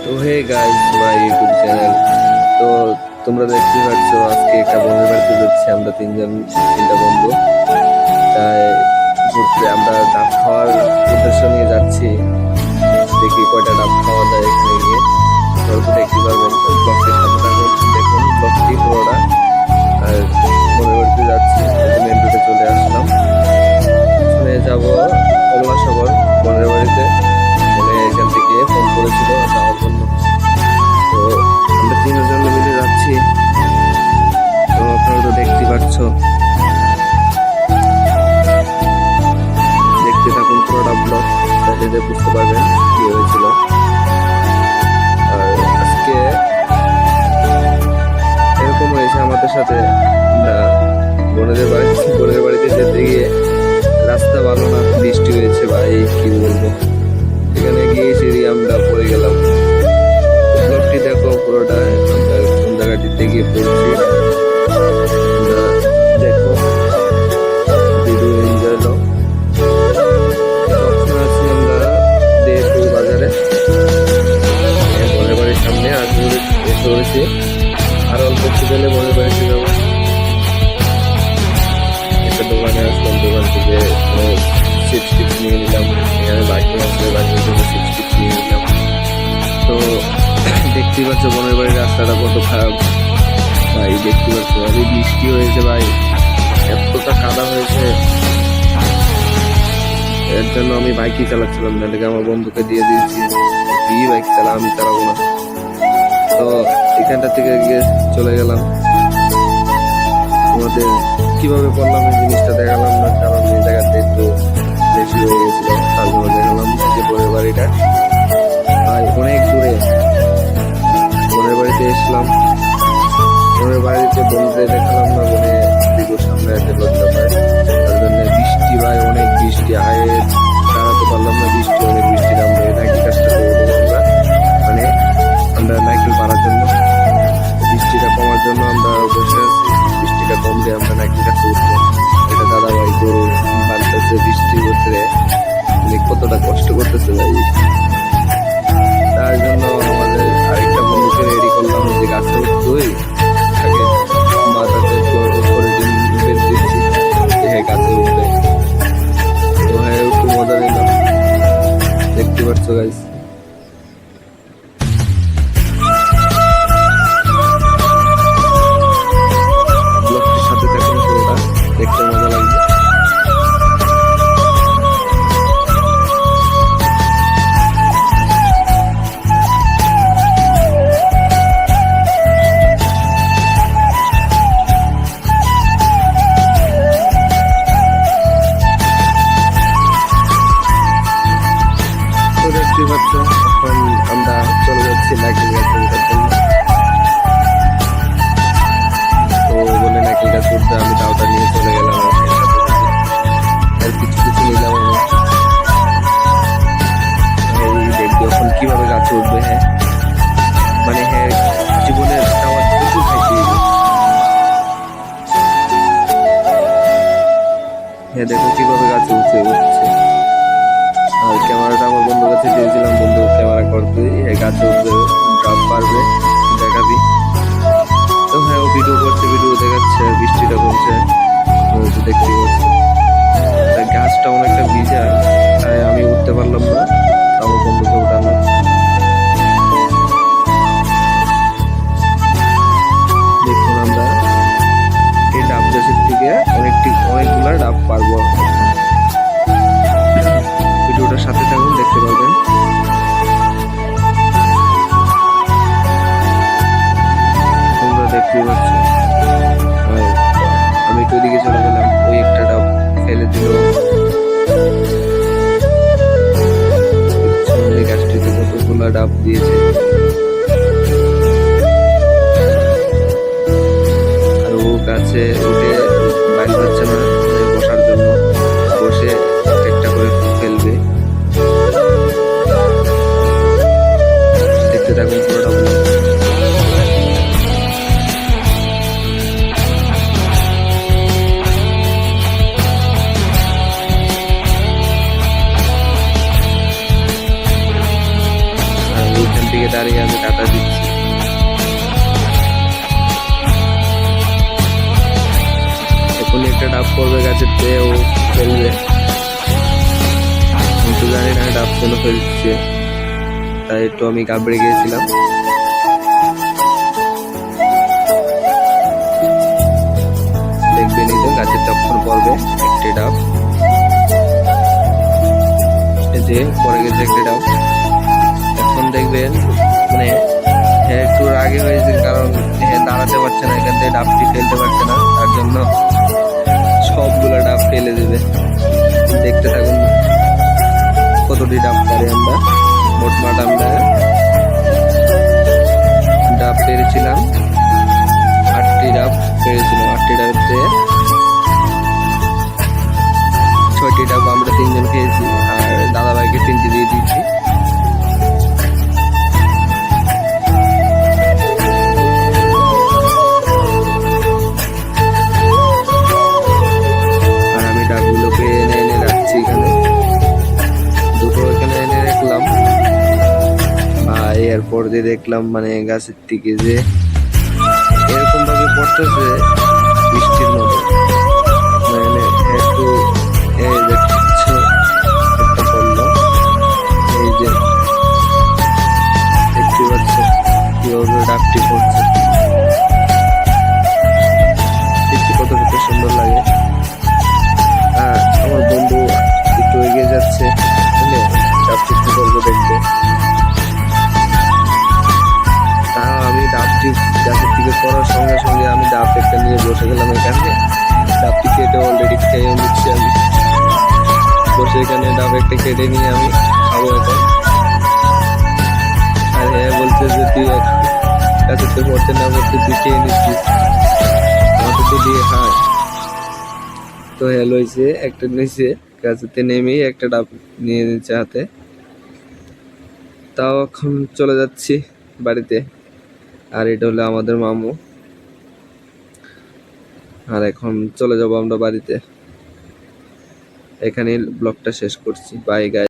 তো hey guys my YouTube channel. তো তোমরা দেখতে পাচ্ছ আজকে একটা বন্ধুর বাড়িতে যাচ্ছি আমরা তিনটা বন্ধু। তাই ঘুরতে আমরা ডাব খাওয়ার উদ্দেশ্য নিয়ে যাচ্ছি। দেখি কয়টা ডাব খাওয়া যায় এখানে গিয়ে। তোমরা তো দেখতে পারবেন ব্লগটির সাথে থাকুন, দেখুন ব্লগটি পুরোটা। আর বন্ধুর বাড়িতে যাচ্ছি, মেন রোডে চলে আসলাম। শুনে যাবো কমলাসাগর বোনের বাড়িতে। মানে এখান থেকে ফোন করেছিল যাওয়ার জন্য। তো আমরা তিনজন মিলে যাচ্ছি। তো আপনারা তো দেখতে পাচ্ছ, দেখতে থাকুন পুরোটা ব্লগ, তাহলে বুঝতে পারবেন কি হয়েছিল। আর আজকে এরকম হয়েছে আমাদের সাথে, আমরা বোনের বাড়িতে যেতে গিয়ে রাস্তা ভালো না, বৃষ্টি হয়েছে ভাই কি বলবো। এখানে গিয়ে সিঁড়ি আমরা পড়ে গেলাম। ব্লগটি দেখো পুরোটা, আমরা কোন জায়গাটিতে গিয়ে পড়ছি দেখো, ভিডিও এনজয় দাও। তখন আছি আমরা দেশপুর বাজারে, বোনের বাড়ির সামনে এসে পড়েছি। আর অল্প একটু গেলে বোনের বাড়িতে যাবো। একটা দোকানে আসলাম, দোকান থেকে চিপস নিয়ে নিলাম। এখানে বাকি আসলে বাকির জন্য চিপস নিয়ে নিলাম। তো দেখতে পাচ্ছ বোনের বাড়ির রাস্তাটা কত খারাপ ভাই, দেখতে পাচ্ছ আরে বৃষ্টি হয়েছে ভাই, এতটা কাদা হয়েছে। এর জন্য আমি বাইকই চালাচ্ছিলাম না, এটাকে আমার বন্ধুকে দিয়ে দিয়েছি, তুই বাইক চালা, আমি চালাবো না। তো এখানটা থেকে গিয়ে চলে গেলাম। তোমাদের কিভাবে করলাম এই জিনিসটা দেখালাম না, কারণ এই জায়গাতে একটু বেশি হয়ে গেছিল। তারপরে দেখালাম যে বোনের বাড়িটা ভাই অনেক দূরে। বোনের বাড়িতে এসলাম, বোনের বাড়িতে বন্ধুদের দেখালাম না, বোনে দিদির সামনে একটা লজ্জা পায়। তার জন্য বৃষ্টি ভাই, অনেক বৃষ্টি, আয়ে দাঁড়াতে পারলাম না, বৃষ্টি অনেক বৃষ্টি। আমরা নাইকেল কাজটা করবো মানে আমরা নাইকেল পাড়ার জন্য, বৃষ্টিটা কমার জন্য আমরা বসে আছি। বৃষ্টিটা কমলে আমরা নাইকেল কাজটা উঠবো। এটা দাদা ভাই গরু বানতেছে বৃষ্টির ভিতরে, কতটা কষ্ট করতেছে ভাই। তার জন্য আমাদের আরেকটা বন্ধুকে রেডি করলাম যে গাছে উঠতোই তাকে মাথাতে করে দিচ্ছি হ্যাঁ গাছে উঠবে। তো হ্যাঁ একটু মজা নিলাম, দেখতে পাচ্ছ গাইস। ব্লগটির সাথে থাকুন পুরোটা, দেখতে মজা লাগবে। দেখতে পাচ্ছ এখন আমরা চলে যাচ্ছি নাইকেল গাছ উঠার জন্য। তো বলে নাইকেল গাছ উঠতে আমি দাওটা নিয়ে চলে গেলাম, আর কিছু নিলাম আমি। দেখবো এখন কিভাবে গাছে উঠবে। হ্যাঁ মানে হ্যাঁ জীবনের দাওয়াত প্রচুর খাইছি। হ্যাঁ দেখো কিভাবে গাছে উঠছে। আর ক্যামেরাটা আমার বন্ধুর কাছে দিয়েছিলাম, বন্ধু ক্যামেরা করতে গাছে উঠবে, ড্রাপ পারবে দেখাবি। তো হ্যাঁ ও ভিডিও করছে, ভিডিও দেখাচ্ছে, আর বৃষ্টিটা কমছে দেখতে পাচ্ছি। গাছটা অনেকটা ভিজা, তাই আমি উঠতে পারলাম না, আমার বন্ধুকে উঠালাম। দেখুন আমরা এই ডাব গাছের থেকে অনেকগুলা ডাব পারবো। ভিডিওটার সাথে থাকুন, দেখতে পারবেন। তোমরা দেখতে পাচ্ছ আমি একটু ওইদিকে চলে গেলাম, ওই একটা ডাব ফেলে দিল। গাছটিতে কতগুলা ডাব দিয়েছে, আর ও গাছে উঠে বাইরে পাচ্ছে না বসার জন্য, বসে একটা করে ফেলবে। দেখতে থাকুন পুরোটা ব্লগ। দিকে দাঁড়িয়ে আমি কাটা দিচ্ছি। এখন একটা ডাব পড়বে গাছের দিয়ে, ও ফেলবে, কিন্তু জানি না ডাব কেন ফেলছে, তাই একটু আমি ঘাবড়ে গিয়েছিলাম। দেখবেন এই তো গাছের তখন পড়বে একটি ডাব, এই যে পড়ে গেছে একটি ডাব। এখন দেখবেন মানে একটু আগে হয়েছে, কারণ দাঁড়াতে পারছে না, এখান থেকে ডাবটি ফেলতে পারছে না, তার জন্য সবগুলো ডাব ফেলে দেবে। দেখতে থাকুন কতটি ডাব পারি আমরা। মোটমাট আমরা ডাব পেরেছিলাম 8টি ডাব পেরেছিলাম। 8টি ডাবের থেকে 6টি ডাব আমরা 3জন খেয়েছি, আর দাদাভাইকে 3টি দিয়ে দিয়েছি। আর আমি ডাবগুলোকে এনে এনে রাখছি এখানে, দুটো এখানে এনে রাখলাম। আর এরপর দিয়ে দেখলাম মানে গাছের থেকে যে এরকম ভাবে পড়তেছে বৃষ্টির মতো, মানে একটু এই দেখছো একটা পড়লো, এই যে দেখতে পাচ্ছ কিভাবে ডাবটি পড়ছে, দেখতে কতটা সুন্দর লাগে। আমার বন্ধু একটু এগিয়ে যাচ্ছে, বুঝলে ডাব চেষ্টা করবো দেখতে। আমি ডাবটি গাছের থেকে পড়ার সঙ্গে সঙ্গে আমি ডাব একটা নিয়ে বসে গেলাম এখানে। ডাবটি কেটে অলরেডি খেয়ে নিচ্ছি আমি, বসে এখানে ডাব একটা কেটে নিয়ে আমি খাবো এখন। আর হ্যাঁ বলছে যে তুই গাছের থেকে পড়তে না পড়তে তুই খেয়ে নিচ্ছিস, আমাকে তো দিয়ে খায়। তো হ্যাঁ লইছে একটা, নিচে গাছেতে নেমেই একটা ডাব নিয়ে নিচ্ছে হাতে। তাও এখন চলে যাচ্ছি বাড়িতে। আর এটা হলো আমাদের মামু। আর এখন চলে যাব আমরা বাড়িতে। এখানে ব্লগটা শেষ করছি। Bye guys.